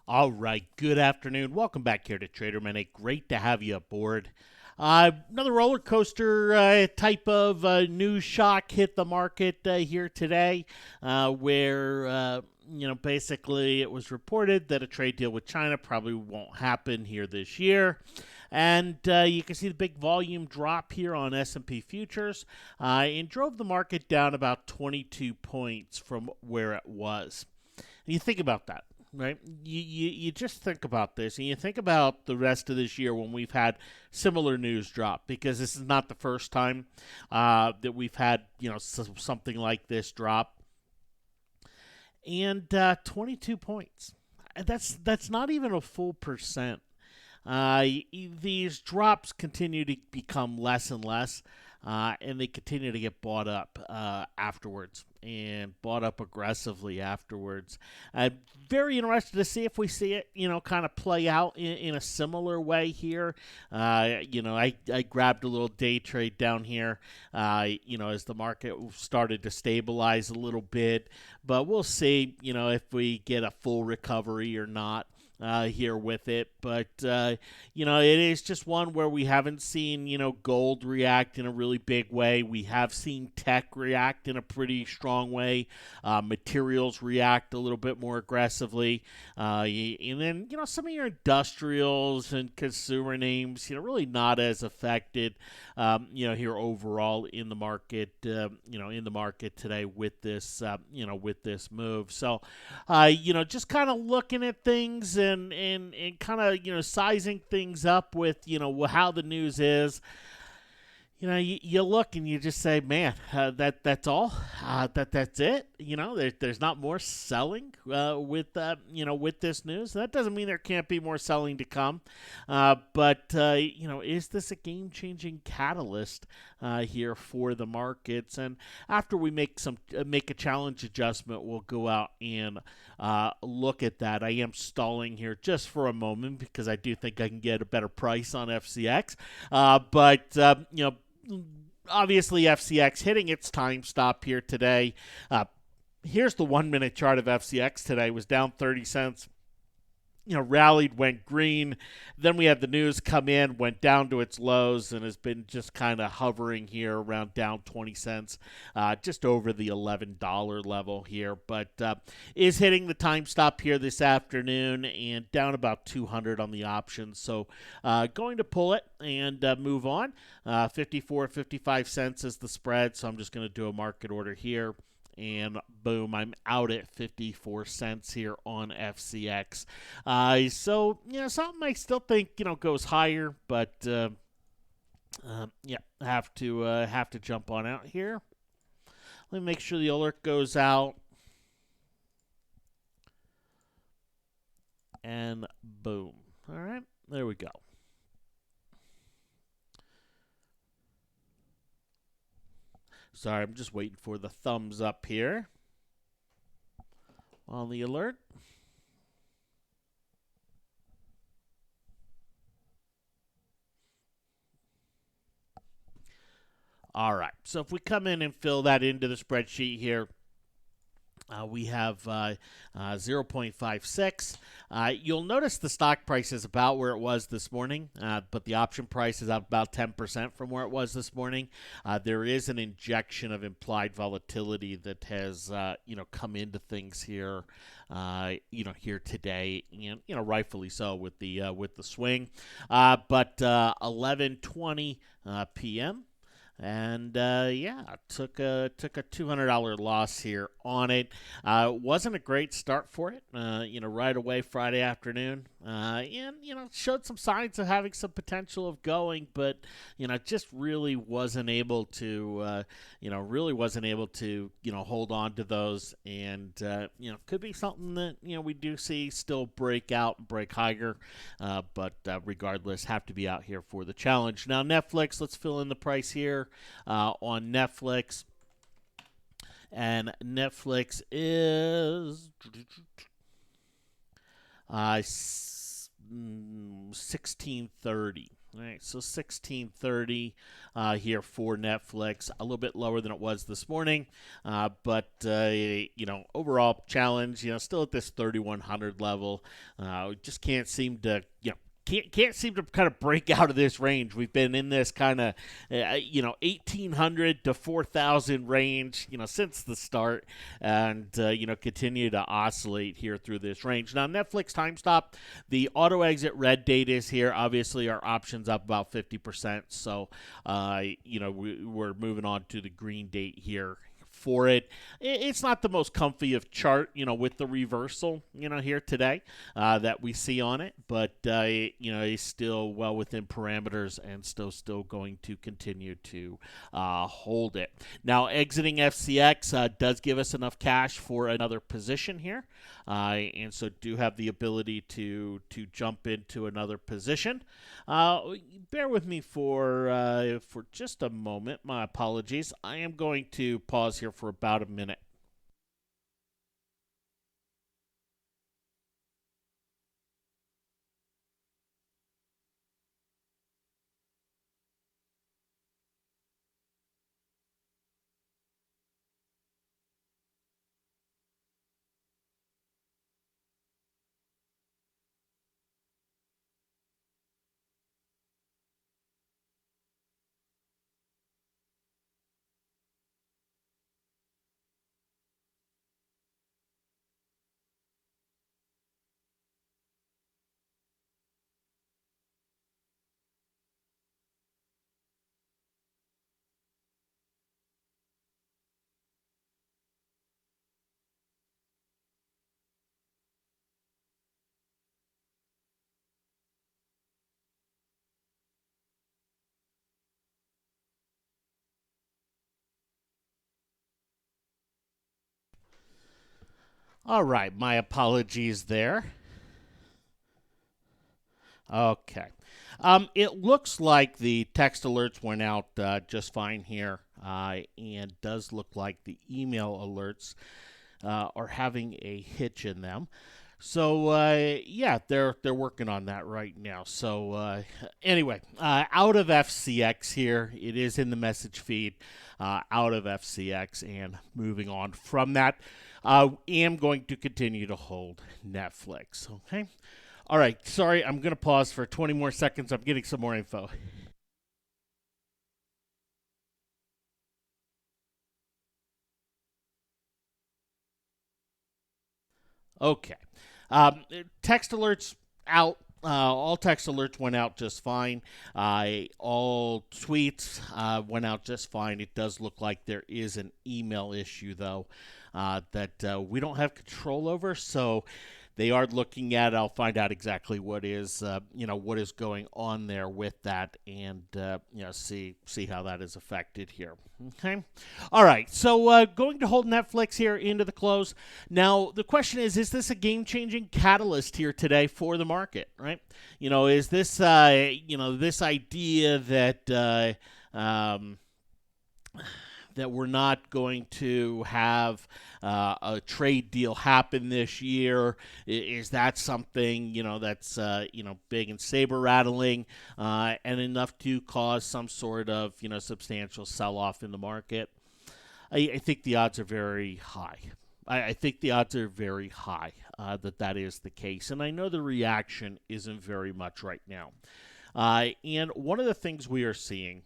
All right, good afternoon. Welcome back here to Trader Minute. Great to have you aboard. Another roller coaster type of news shock hit the market here today, where basically it was reported that a trade deal with China probably won't happen here this year. And you can see the big volume drop here on S&P futures, and drove the market down about 22 points from where it was. And you think about that, right? You just think about this, and you think about the rest of this year when we've had similar news drop, because this is not the first time that we've had something like this drop. And 22 points. That's not even a full percent. These drops continue to become less and less, and they continue to get bought up afterwards, and bought up aggressively afterwards. Very interested to see if we see it, kind of play out in a similar way here. I grabbed a little day trade down here, as the market started to stabilize a little bit, but we'll see, if we get a full recovery or not. Here with it, but it is just one where we haven't seen gold react in a really big way. We have seen tech react in a pretty strong way. Materials react a little bit more aggressively, and then some of your industrials and consumer names really not as affected here overall in the market in the market today with this with this move. So just kind of looking at things and kind of sizing things up with how the news is. You look and you just say, man, that's all. That's it. There's not more selling with this news. That doesn't mean there can't be more selling to come. But is this a game-changing catalyst here for the markets? And after we make a challenge adjustment, we'll go out and look at that. I am stalling here just for a moment because I do think I can get a better price on FCX. But obviously FCX hitting its time stop here today. Here's the 1 minute chart of FCX today. It was down 30 cents. Rallied, went green. Then we had the news come in, went down to its lows, and has been just kind of hovering here around down 20 cents, just over the $11 level here. But is hitting the time stop here this afternoon and down about 200 on the options. So going to pull it and move on. 55 cents is the spread, so I'm just going to do a market order here. And boom, I'm out at 54 cents here on FCX. So, something I still think, goes higher, but, have to jump on out here. Let me make sure the alert goes out. And boom. All right, there we go. Sorry, I'm just waiting for the thumbs up here on the alert. All right, so if we come in and fill that into the spreadsheet here, we have 0.56. You'll notice the stock price is about where it was this morning, but the option price is up about 10% from where it was this morning. There is an injection of implied volatility that has, come into things here, here today, and rightfully so with the swing. But 11:20 p.m. And took a $200 loss here on it. Wasn't a great start for it. Right away Friday afternoon, and showed some signs of having some potential of going, but just really wasn't able to hold on to those, and could be something that we do see still break out and break higher, but regardless, have to be out here for the challenge. Now Netflix, let's fill in the price here. On Netflix, and Netflix is 1630. All right, so 1630 here for Netflix, a little bit lower than it was this morning, but overall challenge, still at this 3100 level. Just can't seem to, can't seem to kind of break out of this range. We've been in this kind of 1800 to 4000 range since the start, and continue to oscillate here through this range. Now Netflix time stop, the auto exit red date is here. Obviously our options up about 50%, so we're moving on to the green date here for it. It's not the most comfy of chart, with the reversal, here today that we see on it, but it's still well within parameters and still going to continue to hold it. Now, exiting FCX does give us enough cash for another position here, and so do have the ability to jump into another position. Bear with me for just a moment. My apologies. I am going to pause here for about a minute. All right, my apologies there. Okay. It looks like the text alerts went out just fine here, and does look like the email alerts are having a hitch in them. So yeah, they're working on that right now. So anyway, out of FCX here, it is in the message feed. Out of FCX and moving on from that, am going to continue to hold Netflix. Okay. All right. Sorry, I'm going to pause for 20 more seconds. I'm getting some more info. Okay. Text alerts out. All text alerts went out just fine. All tweets went out just fine. It does look like there is an email issue, though, that we don't have control over. So they are looking at it. I'll find out exactly what is what is going on there with that, and see how that is affected here. Okay, all right. So going to hold Netflix here into the close. Now the question is this a game-changing catalyst here today for the market? Right? Is this this idea that that we're not going to have a trade deal happen this year? Is that something that's big and saber rattling and enough to cause some sort of substantial sell off in the market? I think the odds are very high. I think the odds are very high that is the case, and I know the reaction isn't very much right now. And one of the things we are seeing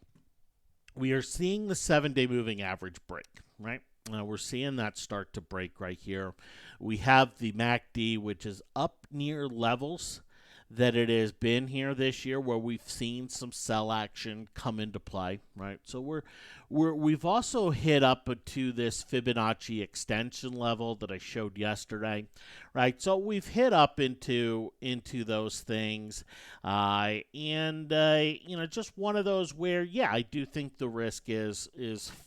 the 7-day moving average break, right? We're seeing that start to break right here. We have the MACD, which is up near levels that it has been here this year, where we've seen some sell action come into play, right? So we've also hit up to this Fibonacci extension level that I showed yesterday, right? So we've hit up into those things, and just one of those where, yeah, I do think the risk is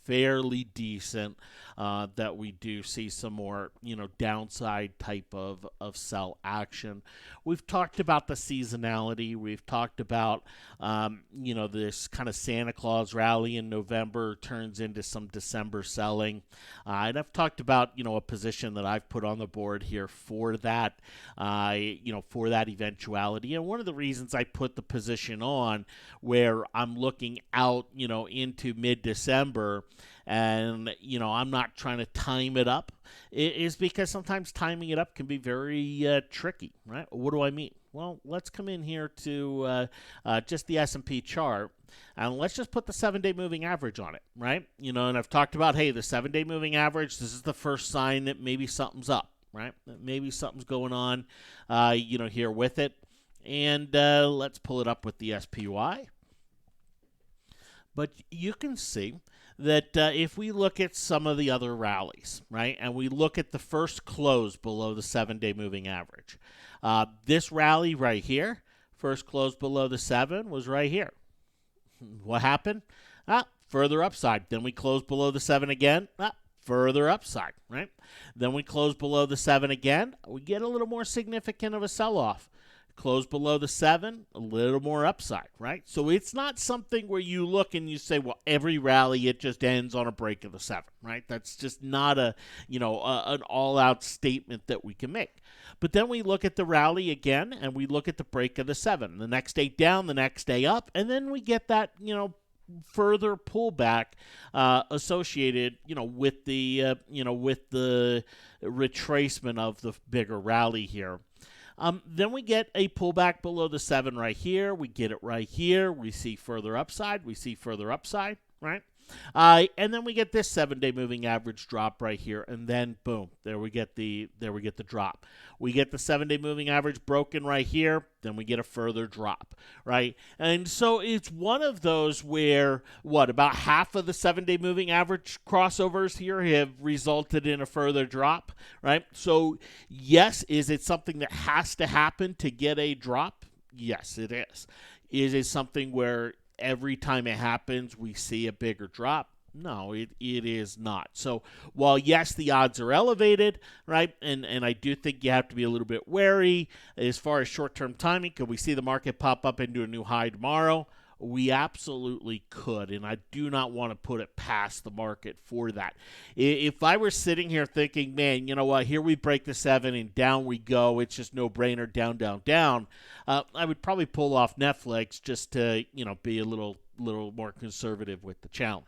fairly decent that we do see some more downside type of sell action. We've talked about the seasonality. We've talked about this kind of Santa Claus rally in November November turns into some December selling. And I've talked about, a position that I've put on the board here for that, for that eventuality. And one of the reasons I put the position on where I'm looking out, into mid-December and, I'm not trying to time it up, is because sometimes timing it up can be very tricky, right? What do I mean? Well, let's come in here to just the S&P chart, and let's just put the 7-day moving average on it, right? And I've talked about, hey, the 7-day moving average, this is the first sign that maybe something's up, right? That maybe something's going on, here with it. And let's pull it up with the SPY. But you can see that if we look at some of the other rallies, right, and we look at the first close below the 7-day moving average, this rally right here, first close below the 7, was right here. What happened? Further upside. Then we close below the 7 again. Further upside, right? Then we close below the 7 again. We get a little more significant of a sell-off. Close below the 7, a little more upside, right? So it's not something where you look and you say, well, every rally, it just ends on a break of the 7, right? That's just not an all-out statement that we can make. But then we look at the rally again, and we look at the break of the 7. The next day down, the next day up, and then we get that, further pullback associated, with the retracement of the bigger rally here. Then we get a pullback below the 7 right here. We get it right here. We see further upside. We see further upside, right? And then we get this 7-day moving average drop right here, and then boom, there we get the drop. We get the 7-day moving average broken right here, then we get a further drop, right? And so it's one of those where about half of the 7-day moving average crossovers here have resulted in a further drop, right? So yes, is it something that has to happen to get a drop? Yes, it is. Is it something where every time it happens, we see a bigger drop? No, it is not. So while, yes, the odds are elevated, right, and I do think you have to be a little bit wary as far as short-term timing. Could we see the market pop up into a new high tomorrow? We absolutely could, and I do not want to put it past the market for that. If I were sitting here thinking, man, you know what, here we break the 7 and down we go, it's just no-brainer, down, down, down, I would probably pull off NFLX just to, be a little more conservative with the challenge.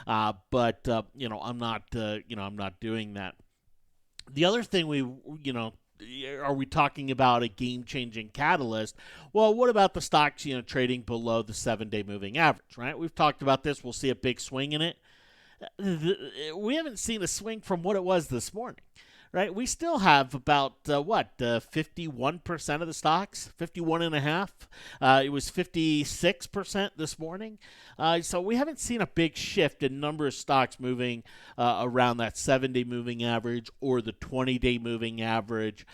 But I'm not doing that. The other thing are we talking about a game-changing catalyst? Well, what about the stocks, trading below the 7-day moving average, right? We've talked about this. We'll see a big swing in it. We haven't seen a swing from what it was this morning, right? We still have about 51% of the stocks, 51.5. It was 56% this morning. So we haven't seen a big shift in number of stocks moving around that 7-day moving average or the 20-day moving average.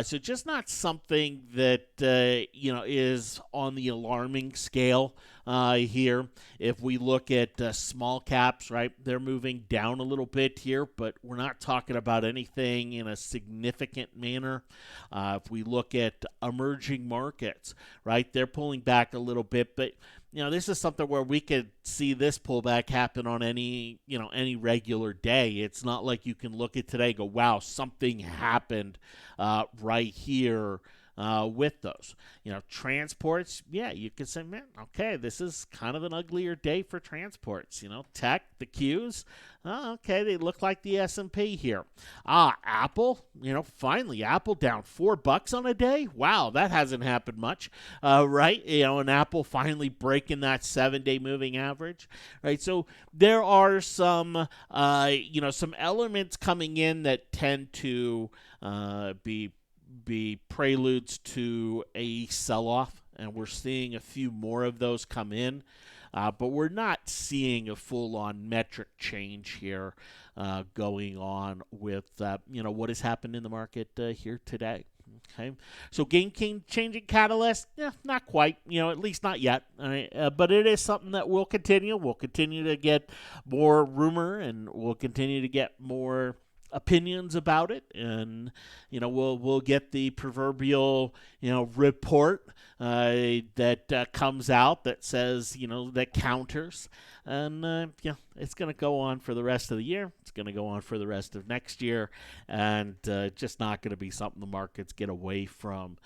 So just not something that is on the alarming scale here. If we look at small caps, right, they're moving down a little bit here, but we're not talking about anything in a significant manner. If we look at emerging markets, right, they're pulling back a little bit, but this is something where we could see this pullback happen on any regular day. It's not like you can look at today and go, wow, something happened right here with those. Transports, yeah, you could say, man, okay, this is kind of an uglier day for transports. Tech, the Qs, okay, they look like the S&P here. Apple, finally, Apple down $4 on a day. Wow, that hasn't happened much, right? And Apple finally breaking that 7-day moving average, right? So there are some, some elements coming in that tend to be preludes to a sell-off, and we're seeing a few more of those come in, but we're not seeing a full-on metric change here going on with what has happened in the market here today. Okay, so game-changing catalyst, not quite, at least not yet. But it is something that will continue. We'll continue to get more rumor, and we'll continue to get more opinions about it, and we'll get the proverbial report that comes out that says that counters, and it's going to go on for the rest of the year. It's going to go on for the rest of next year, and just not going to be something the markets get away from,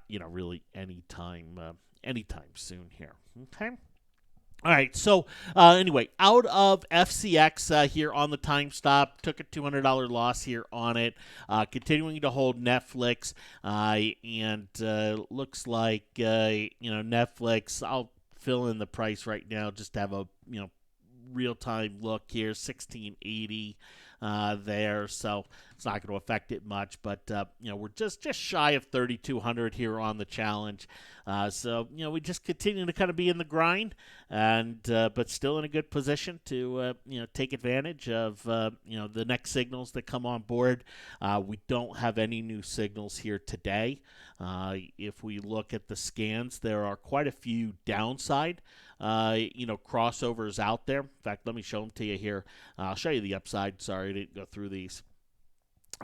really anytime soon here. Okay. All right, so anyway, out of FCX here on the time stop, took a $200 loss here on it, continuing to hold Netflix, and looks like Netflix. I'll fill in the price right now just to have a real time look here, 1680 there, so it's not going to affect it much. But we're just shy of 3,200 here on the challenge. So we just continue to kind of be in the grind, and but still in a good position to take advantage of the next signals that come on board. We don't have any new signals here today. If we look at the scans, there are quite a few downside crossovers out there. In fact, let me show them to you here. I'll show you the upside. Sorry, I didn't go through these.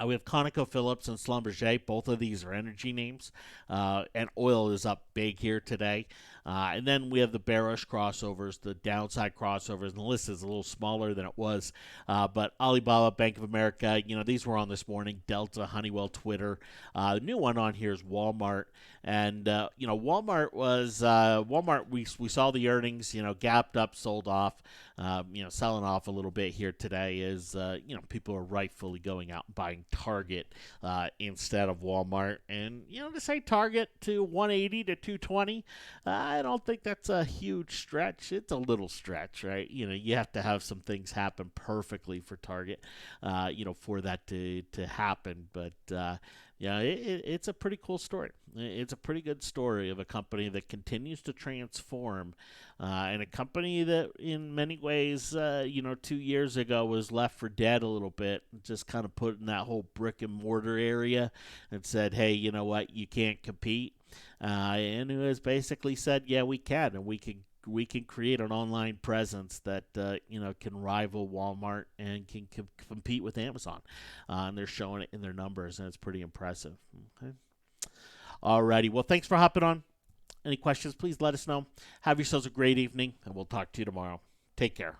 We have ConocoPhillips and Schlumberger. Both of these are energy names, and oil is up big here today. And then we have the bearish crossovers, the downside crossovers, and the list is a little smaller than it was. But Alibaba, Bank of America, these were on this morning. Delta, Honeywell, Twitter. The new one on here is Walmart. And, Walmart was, we saw the earnings, gapped up, sold off, selling off a little bit here today as, people are rightfully going out and buying Target instead of Walmart. And, to say Target to 180 to 220, I don't think that's a huge stretch. It's a little stretch, right? You have to have some things happen perfectly for Target, for that to happen. But, it's a pretty cool story. It's a pretty good story of a company that continues to transform, and a company that in many ways, 2 years ago was left for dead a little bit, just kind of put in that whole brick and mortar area and said, hey, you know what, you can't compete. And who has basically said, yeah, we can, and we can create an online presence that can rival Walmart and can compete with Amazon, and they're showing it in their numbers, and it's pretty impressive. Okay. Alrighty, well, thanks for hopping on. Any questions, please let us know. Have yourselves a great evening, and we'll talk to you tomorrow. Take care.